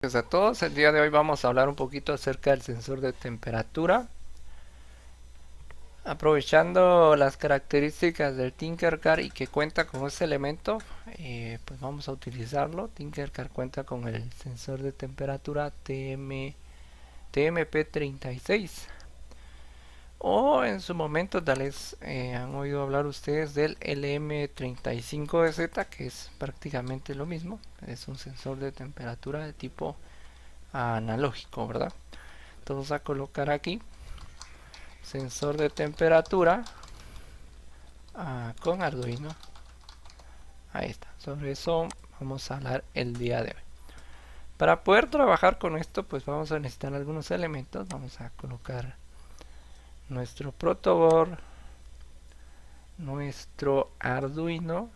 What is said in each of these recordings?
Gracias a todos. El día de hoy vamos a hablar un poquito acerca del sensor de temperatura. Aprovechando las características del Tinkercad y que cuenta con ese elemento, pues vamos a utilizarlo. Tinkercad cuenta con el sensor de temperatura TMP36. O en su momento tal vez han oído hablar ustedes del LM35DZ, que es prácticamente lo mismo. Es un sensor de temperatura de tipo analógico, ¿verdad? Entonces a colocar aquí sensor de temperatura con Arduino. Ahí está. Sobre eso vamos a hablar el día de hoy. Para poder trabajar con esto, pues vamos a necesitar algunos elementos. Vamos a colocar nuestro protoboard, nuestro Arduino.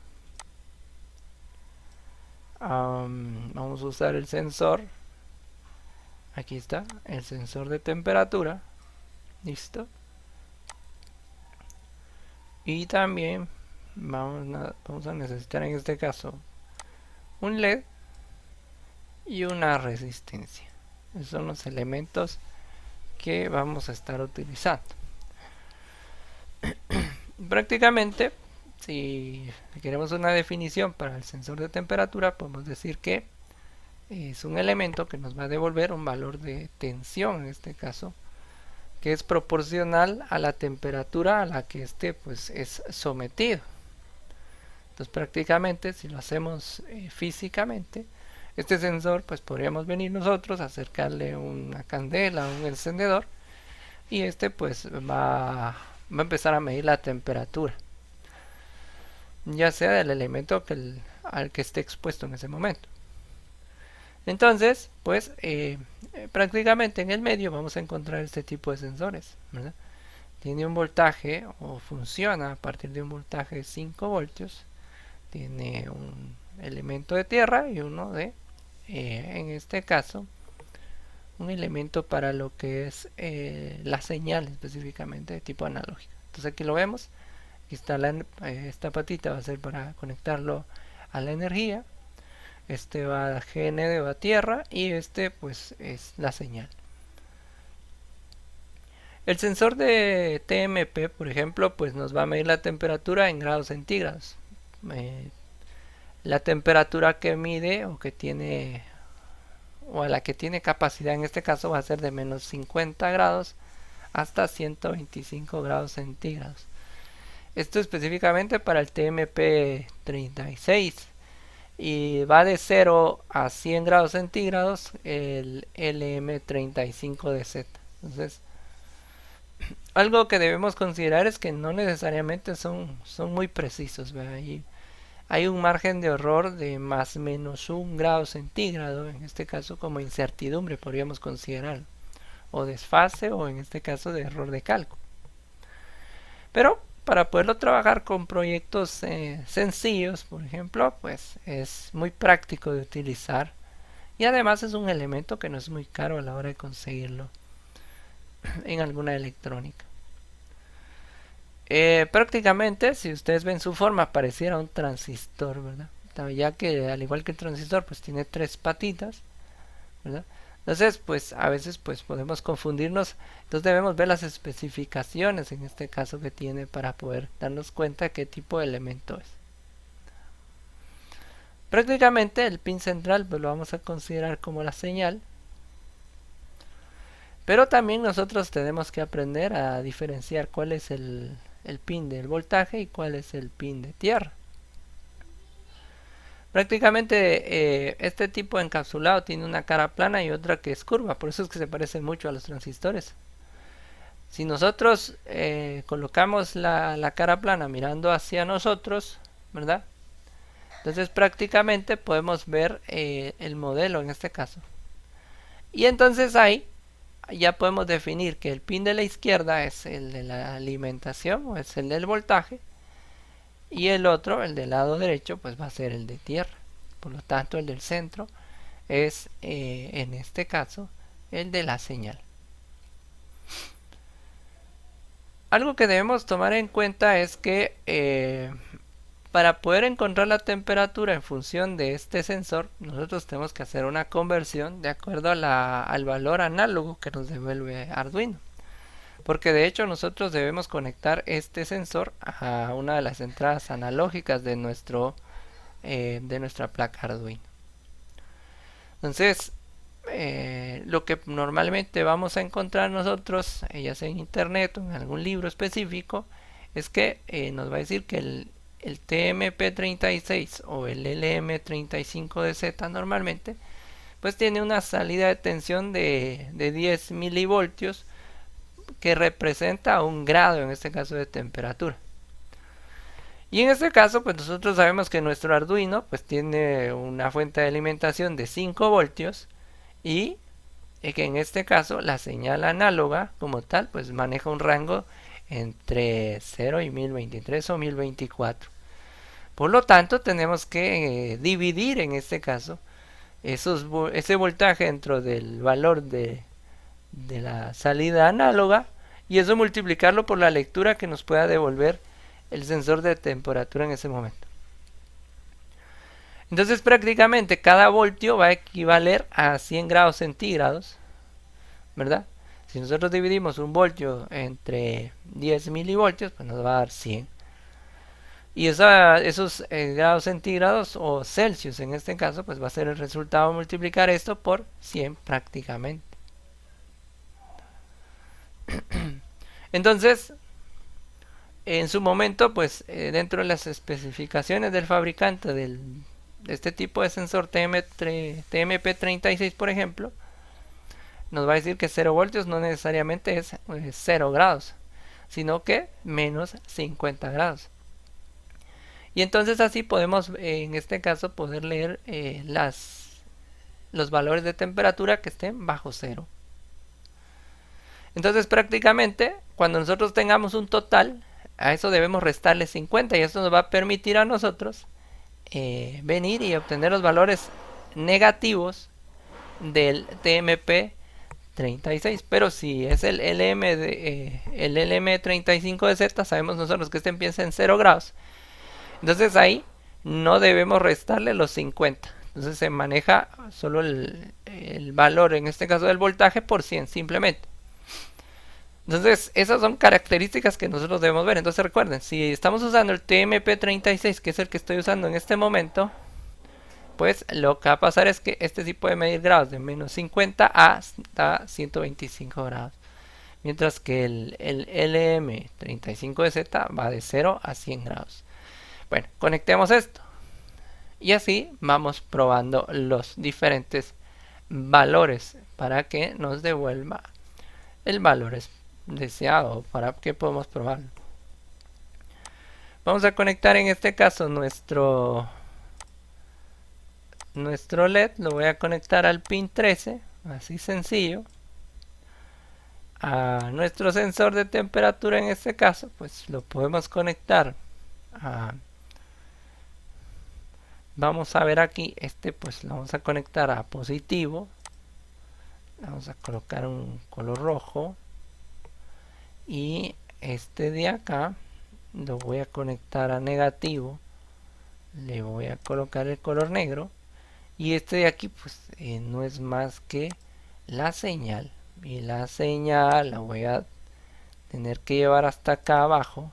Vamos a usar el sensor. Aquí está, el sensor de temperatura. Listo. Y también vamos a necesitar en este caso un LED y una resistencia. Esos son los elementos que vamos a estar utilizando. Prácticamente, si queremos una definición para el sensor de temperatura, podemos decir que es un elemento que nos va a devolver un valor de tensión, en este caso, que es proporcional a la temperatura a la que este pues es sometido. Entonces prácticamente, si lo hacemos físicamente, este sensor pues podríamos venir nosotros a acercarle una candela, un encendedor, y este pues va a empezar a medir la temperatura, ya sea del elemento al que esté expuesto en ese momento. Entonces pues prácticamente en el medio vamos a encontrar este tipo de sensores, ¿verdad? Tiene un voltaje o funciona a partir de un voltaje de 5 voltios. Tiene un elemento de tierra y uno de, en este caso, un elemento para lo que es la señal específicamente de tipo analógico. Entonces aquí lo vemos. Aquí está esta patita, va a ser para conectarlo a la energía. Este va a GND, va a tierra, y este pues es la señal. El sensor de TMP, por ejemplo, pues nos va a medir la temperatura en grados centígrados. La temperatura que mide o que tiene o a la que tiene capacidad en este caso va a ser de menos 50 grados hasta 125 grados centígrados. Esto específicamente para el TMP36 y va de 0 a 100 grados centígrados el LM35DZ. Entonces, algo que debemos considerar es que no necesariamente son muy precisos. Hay un margen de error de más o menos 1 grado centígrado, en este caso como incertidumbre podríamos considerar, o desfase, o en este caso de error de cálculo. Pero para poderlo trabajar con proyectos sencillos, por ejemplo, pues es muy práctico de utilizar, y además es un elemento que no es muy caro a la hora de conseguirlo en alguna electrónica. Prácticamente, si ustedes ven su forma, pareciera un transistor, ¿verdad? Ya que al igual que el transistor, pues tiene tres patitas, ¿verdad? Entonces, pues a veces pues podemos confundirnos. Entonces debemos ver las especificaciones en este caso que tiene para poder darnos cuenta qué tipo de elemento es. Prácticamente el pin central pues lo vamos a considerar como la señal, pero también nosotros tenemos que aprender a diferenciar cuál es el pin del voltaje y cuál es el pin de tierra. Prácticamente este tipo de encapsulado tiene una cara plana y otra que es curva, por eso es que se parece mucho a los transistores. Si nosotros colocamos la cara plana mirando hacia nosotros, ¿verdad? Entonces prácticamente podemos ver el modelo en este caso. Y entonces ahí ya podemos definir que el pin de la izquierda es el de la alimentación o es el del voltaje, y el otro, el del lado derecho, pues va a ser el de tierra. Por lo tanto, el del centro es en este caso el de la señal. Algo que debemos tomar en cuenta es que para poder encontrar la temperatura en función de este sensor, nosotros tenemos que hacer una conversión de acuerdo al valor análogo que nos devuelve Arduino. Porque de hecho nosotros debemos conectar este sensor a una de las entradas analógicas de nuestra placa Arduino. Entonces, lo que normalmente vamos a encontrar nosotros, ya sea en internet o en algún libro específico, es que nos va a decir que el TMP36 o el LM35DZ normalmente pues tiene una salida de tensión de 10 milivoltios que representa 1 grado en este caso de temperatura. Y en este caso pues nosotros sabemos que nuestro Arduino pues tiene una fuente de alimentación de 5 voltios y que en este caso la señal análoga como tal pues maneja un rango entre 0 y 1023 o 1024. Por lo tanto tenemos que dividir en este caso ese voltaje dentro del valor de la salida análoga y eso multiplicarlo por la lectura que nos pueda devolver el sensor de temperatura en ese momento. Entonces prácticamente cada voltio va a equivaler a 100 grados centígrados, ¿verdad? Si nosotros dividimos un voltio entre 10 milivoltios, pues nos va a dar 100. Y esos grados centígrados o Celsius en este caso, pues va a ser el resultado de multiplicar esto por 100 prácticamente. Entonces, en su momento, pues dentro de las especificaciones del fabricante de este tipo de sensor TMP36, por ejemplo, nos va a decir que 0 voltios no necesariamente es 0 grados, sino que menos 50 grados. Y entonces así podemos, en este caso, poder leer los valores de temperatura que estén bajo 0. Entonces prácticamente, cuando nosotros tengamos un total, a eso debemos restarle 50 y eso nos va a permitir a nosotros venir y obtener los valores negativos del TMP36. Pero si es el LM35DZ, sabemos nosotros que este empieza en 0 grados. Entonces ahí no debemos restarle los 50. Entonces se maneja solo el valor, en este caso del voltaje, por 100 simplemente. Entonces esas son características que nosotros debemos ver. Entonces recuerden, si estamos usando el TMP36, que es el que estoy usando en este momento, pues lo que va a pasar es que este sí puede medir grados de menos 50 hasta 125 grados. Mientras que el LM35DZ va de 0 a 100 grados. Bueno, conectemos esto. Y así vamos probando los diferentes valores para que nos devuelva el valor deseado, para que podamos probarlo. Vamos a conectar en este caso nuestro LED. Lo voy a conectar al pin 13, así sencillo. A nuestro sensor de temperatura en este caso, pues lo podemos conectar a... Vamos a ver aquí, pues lo vamos a conectar a positivo. Vamos a colocar un color rojo. Y este de acá lo voy a conectar a negativo. Le voy a colocar el color negro. Y este de aquí pues no es más que la señal. Y la señal la voy a tener que llevar hasta acá abajo.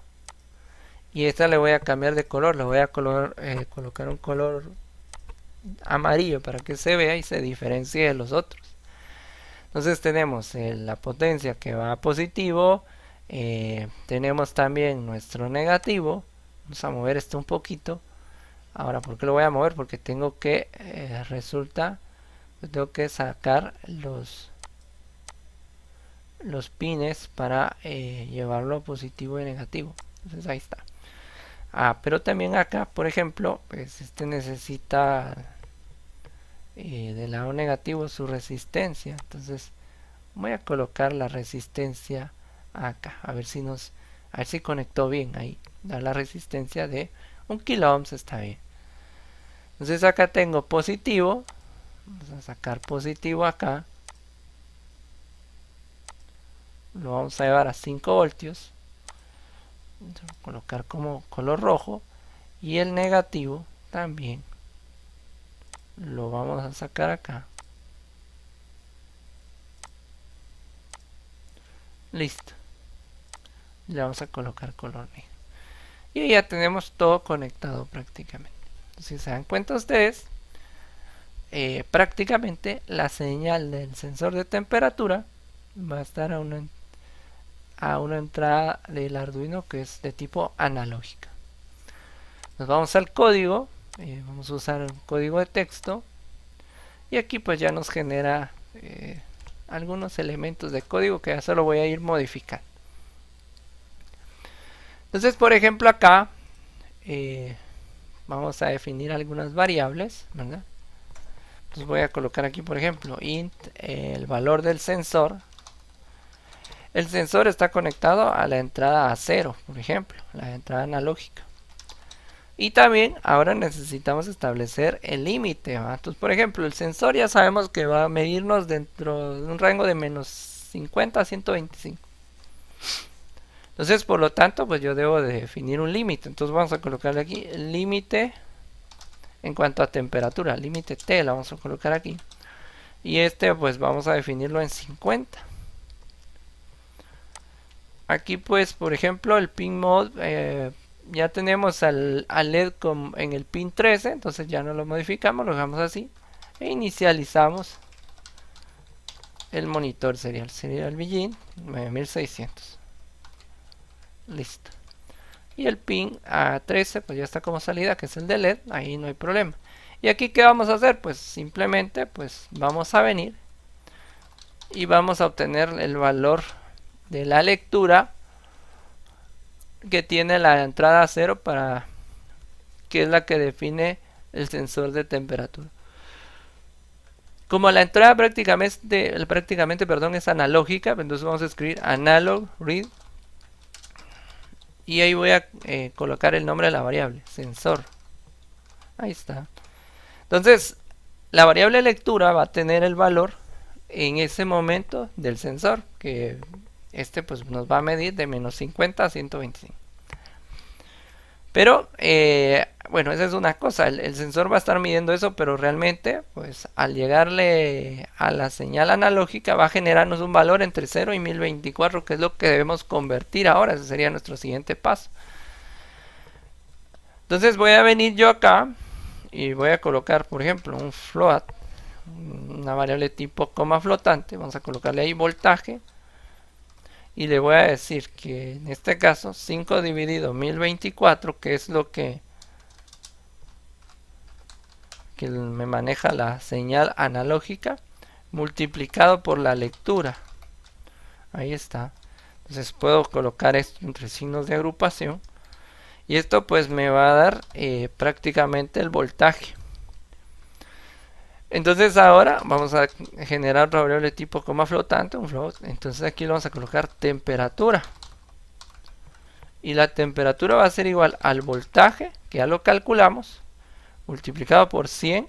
Y esta le voy a cambiar de color. Le voy a colocar un color amarillo para que se vea y se diferencie de los otros. Entonces tenemos la potencia que va a positivo. Tenemos también nuestro negativo. Vamos a mover esto un poquito. Ahora, ¿por qué lo voy a mover? Porque tengo que tengo que sacar los pines para llevarlo a positivo y negativo. Entonces ahí está. Pero también acá, por ejemplo, pues este necesita del lado negativo su resistencia. Entonces voy a colocar la resistencia acá, a ver si conectó bien ahí. Da la resistencia de 1 kilo ohms, está bien. Entonces acá tengo positivo. Vamos a sacar positivo acá. Lo vamos a llevar a 5 voltios. Vamos a colocar como color rojo. y el negativo también lo vamos a sacar acá. Listo. Le vamos a colocar color negro. Y ya tenemos todo conectado prácticamente. Si se dan cuenta ustedes, prácticamente la señal del sensor de temperatura va a estar a una entrada del Arduino que es de tipo analógica. Nos vamos al código, vamos a usar un código de texto y aquí pues ya nos genera algunos elementos de código que ya solo voy a ir modificando. Entonces, por ejemplo, acá vamos a definir algunas variables, ¿verdad? Entonces voy a colocar aquí, por ejemplo, int el valor del sensor. El sensor está conectado a la entrada a 0, por ejemplo, la entrada analógica. Y también ahora necesitamos establecer el límite. Entonces, por ejemplo, el sensor ya sabemos que va a medirnos dentro de un rango de menos 50 a 125. Entonces, por lo tanto, pues yo debo de definir un límite. Entonces vamos a colocarle aquí el límite en cuanto a temperatura. Límite T la vamos a colocar aquí. Y este pues vamos a definirlo en 50. Aquí pues, por ejemplo, el pin mode, ya tenemos al LED en el pin 13. Entonces ya no lo modificamos, lo dejamos así. E inicializamos el monitor serial Begin 9600. Listo. Y el pin A13 pues ya está como salida, que es el de LED, ahí no hay problema. Y aquí ¿qué vamos a hacer? Pues simplemente pues vamos a venir y vamos a obtener el valor de la lectura que tiene la entrada 0 para que es la que define el sensor de temperatura. Como la entrada prácticamente es analógica, entonces vamos a escribir analog read. Y ahí voy a colocar el nombre de la variable, sensor. Ahí está. Entonces, la variable lectura va a tener el valor en ese momento del sensor, que este pues nos va a medir de menos 50 a 125. Pero, bueno, esa es una cosa, el sensor va a estar midiendo eso, pero realmente, pues al llegarle a la señal analógica va a generarnos un valor entre 0 y 1024, que es lo que debemos convertir ahora. Ese sería nuestro siguiente paso. Entonces voy a venir yo acá y voy a colocar, por ejemplo, un float, una variable tipo coma flotante. Vamos a colocarle ahí voltaje. Y le voy a decir que en este caso 5 dividido 1024, que es lo que me maneja la señal analógica, multiplicado por la lectura. Ahí está. Entonces puedo colocar esto entre signos de agrupación. Y esto pues me va a dar prácticamente el voltaje. Entonces ahora vamos a generar otra variable tipo coma flotante, un float. Entonces aquí le vamos a colocar temperatura. Y la temperatura va a ser igual al voltaje, que ya lo calculamos, multiplicado por 100.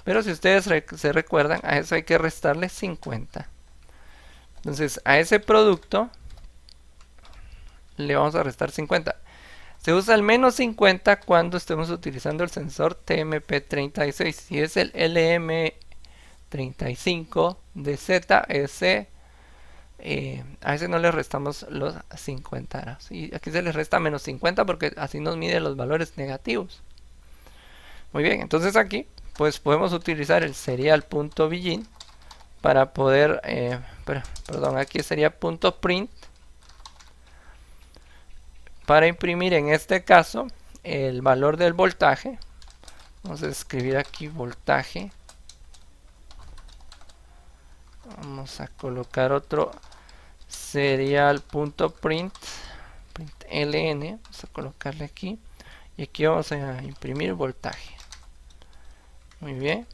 Pero si ustedes se recuerdan, a eso hay que restarle 50. Entonces a ese producto le vamos a restar 50. Se usa el menos 50 cuando estemos utilizando el sensor TMP36. Si es el LM35DZ, a ese no le restamos los 50. Y aquí se les resta menos 50 porque así nos mide los valores negativos. Muy bien, entonces aquí pues podemos utilizar el serial.begin para poder, perdón, aquí sería .print para imprimir en este caso el valor del voltaje. Vamos a escribir aquí voltaje. Vamos a colocar otro serial.print ln. Vamos a colocarle aquí. Y aquí vamos a imprimir voltaje. Muy bien.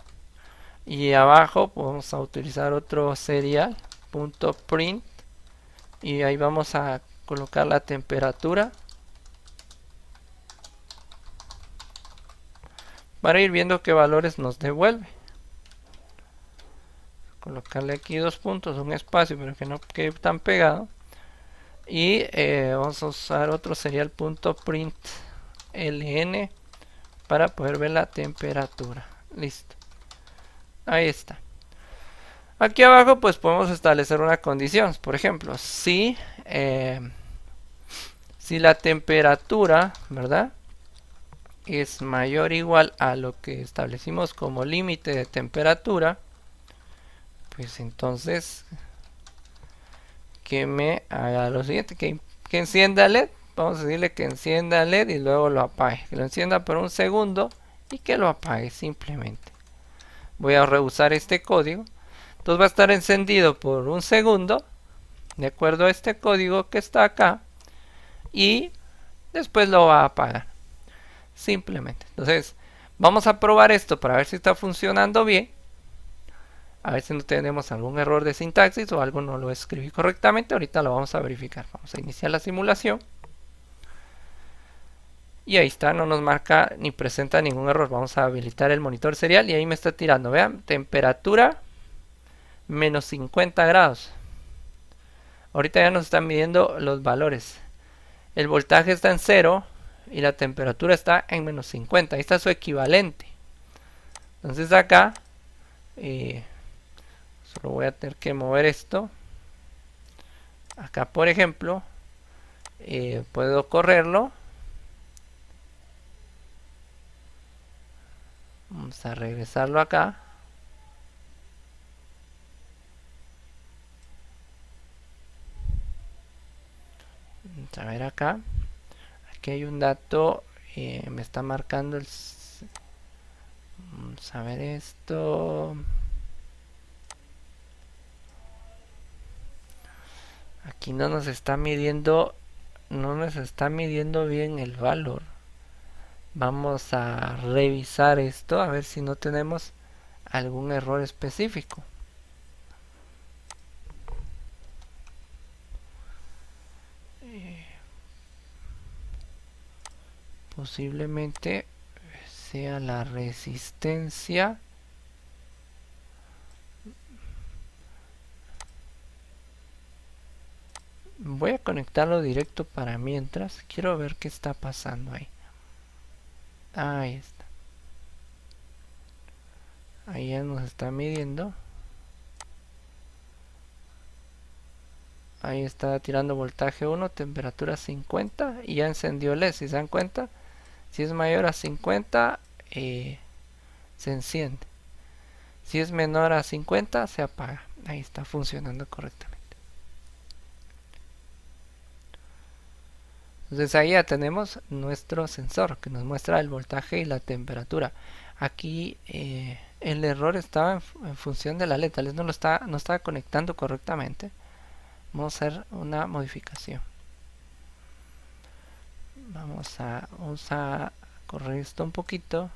Y abajo vamos a utilizar otro serial.print. Y ahí vamos a colocar la temperatura. Para ir viendo qué valores nos devuelve. Colocarle aquí dos puntos, un espacio, pero que no quede tan pegado. Y vamos a usar otro serial.print ln para poder ver la temperatura. Listo. Ahí está. Aquí abajo pues podemos establecer una condición. Por ejemplo, si la temperatura, ¿verdad?, es mayor o igual a lo que establecimos como límite de temperatura, pues entonces que me haga lo siguiente, que encienda el LED. Vamos a decirle que encienda el LED y luego lo apague, que lo encienda por un segundo y que lo apague simplemente. Voy a rehusar este código. Entonces va a estar encendido por un segundo, de acuerdo a este código que está acá, y después lo va a apagar simplemente. Entonces vamos a probar esto para ver si está funcionando bien, a ver si no tenemos algún error de sintaxis o algo no lo escribí correctamente. Ahorita lo vamos a verificar. Vamos a iniciar la simulación y ahí está, no nos marca ni presenta ningún error. Vamos a habilitar el monitor serial y ahí me está tirando, vean, temperatura menos 50 grados. Ahorita ya nos están midiendo los valores. El voltaje está en 0 y la temperatura está en menos 50. Ahí está su equivalente. Entonces acá solo voy a tener que mover esto. Acá, por ejemplo, puedo correrlo. Vamos a regresarlo acá. Vamos a ver acá. Aquí hay un dato. Me está marcando el... Vamos a ver esto. Aquí no nos está midiendo bien el valor. Vamos a revisar esto a ver si no tenemos algún error específico. Posiblemente sea la resistencia. Voy a conectarlo directo para mientras. Quiero ver qué está pasando ahí. Ahí está. Ahí ya nos está midiendo. Ahí está tirando voltaje 1, temperatura 50 y ya encendió el LED. Si se dan cuenta, si es mayor a 50 se enciende. Si es menor a 50 se apaga. Ahí está funcionando correctamente. Entonces ahí ya tenemos nuestro sensor que nos muestra el voltaje y la temperatura. Aquí el error estaba en función de la LED, tal vez no estaba conectando correctamente. Vamos a hacer una modificación. Vamos a correr esto un poquito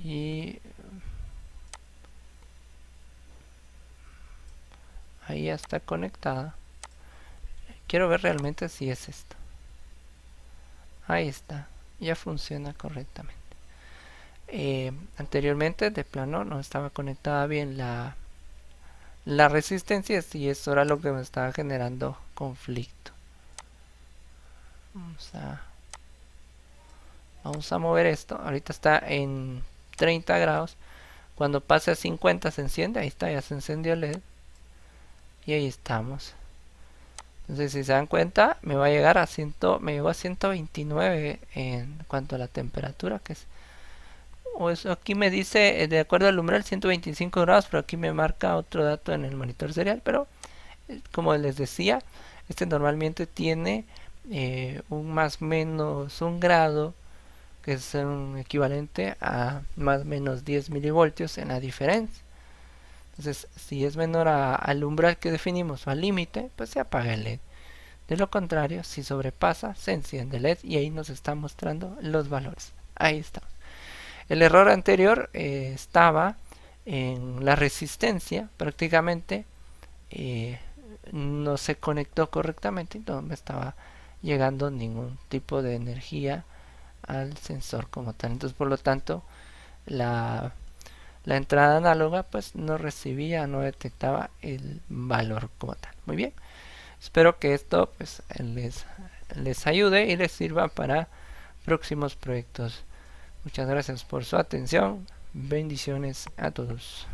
y ahí ya está conectada. Quiero ver realmente si es esto. Ahí está, ya funciona correctamente. Anteriormente de plano no estaba conectada bien la resistencia y eso era lo que me estaba generando conflicto. Vamos a mover esto. Ahorita está en 30 grados. Cuando pase a 50 se enciende. Ahí está, ya se encendió el LED. Y ahí estamos. Entonces si se dan cuenta me va a llegar a me llegó a 129 en cuanto a la temperatura, que es, o eso aquí me dice de acuerdo al umbral 125 grados, pero aquí me marca otro dato en el monitor serial. Pero como les decía, este normalmente tiene un más menos un grado, que es un equivalente a más menos 10 milivoltios en la diferencia. Entonces si es menor al umbral que definimos o al límite, pues se apaga el LED. De lo contrario, si sobrepasa, se enciende el LED y ahí nos está mostrando los valores. Ahí está. El error anterior estaba en la resistencia, prácticamente no se conectó correctamente, no me estaba llegando ningún tipo de energía al sensor como tal. Entonces, por lo tanto, la entrada análoga pues no recibía, no detectaba el valor como tal. Muy bien, espero que esto pues les ayude y les sirva para próximos proyectos. Muchas gracias por su atención. Bendiciones a todos.